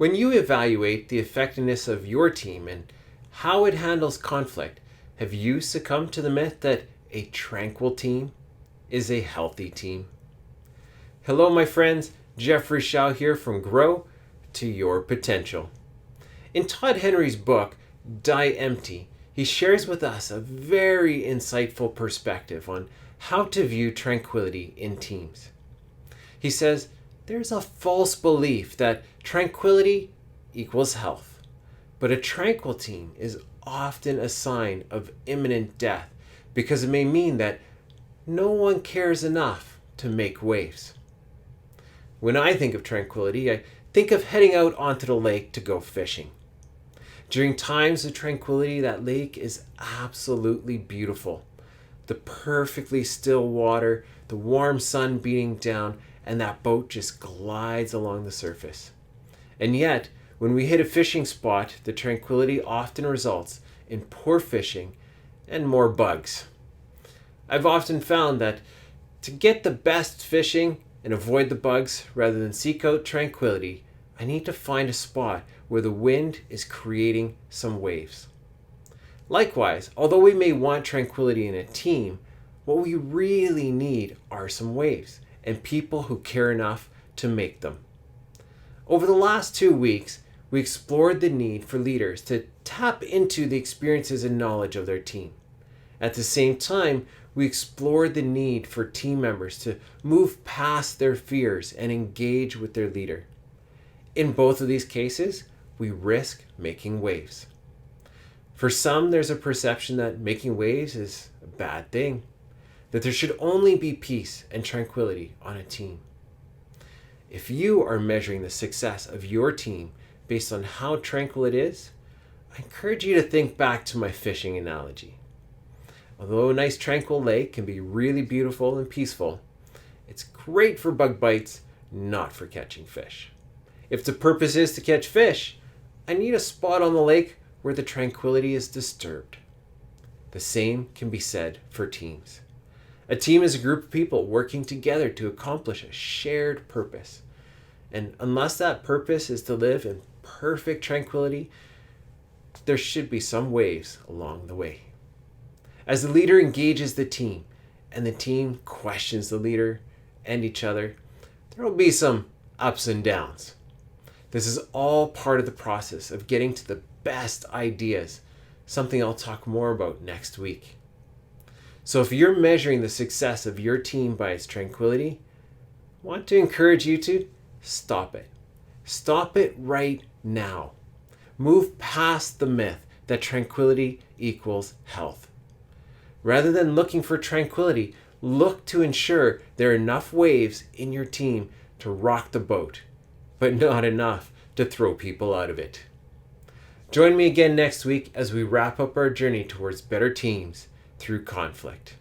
When you evaluate the effectiveness of your team and how it handles conflict, have you succumbed to the myth that a tranquil team is a healthy team? Hello, my friends. Jeffrey Shaw here from Grow to Your Potential. In Todd Henry's book, Die Empty, he shares with us a very insightful perspective on how to view tranquility in teams. He says, there's a false belief that tranquility equals health, but a tranquil team is often a sign of imminent death because it may mean that no one cares enough to make waves. When I think of tranquility, I think of heading out onto the lake to go fishing. During times of tranquility, that lake is absolutely beautiful. The perfectly still water, the warm sun beating down, and that boat just glides along the surface. And yet, when we hit a fishing spot, the tranquility often results in poor fishing and more bugs. I've often found that to get the best fishing and avoid the bugs rather than seek out tranquility, I need to find a spot where the wind is creating some waves. Likewise, although we may want tranquility in a team, what we really need are some waves and people who care enough to make them. Over the last 2 weeks, we explored the need for leaders to tap into the experiences and knowledge of their team. At the same time, we explored the need for team members to move past their fears and engage with their leader. In both of these cases, we risk making waves. For some, there's a perception that making waves is a bad thing, that there should only be peace and tranquility on a team. If you are measuring the success of your team based on how tranquil it is, I encourage you to think back to my fishing analogy. Although a nice tranquil lake can be really beautiful and peaceful, it's great for bug bites, not for catching fish. If the purpose is to catch fish, I need a spot on the lake where the tranquility is disturbed. The same can be said for teams. A team is a group of people working together to accomplish a shared purpose. And unless that purpose is to live in perfect tranquility, there should be some waves along the way. As the leader engages the team and the team questions the leader and each other, there will be some ups and downs. This is all part of the process of getting to the best ideas, something I'll talk more about next week. So if you're measuring the success of your team by its tranquility, I want to encourage you to stop it. Stop it right now. Move past the myth that tranquility equals health. Rather than looking for tranquility, look to ensure there are enough waves in your team to rock the boat, but not enough to throw people out of it. Join me again next week as we wrap up our journey towards better teams through conflict.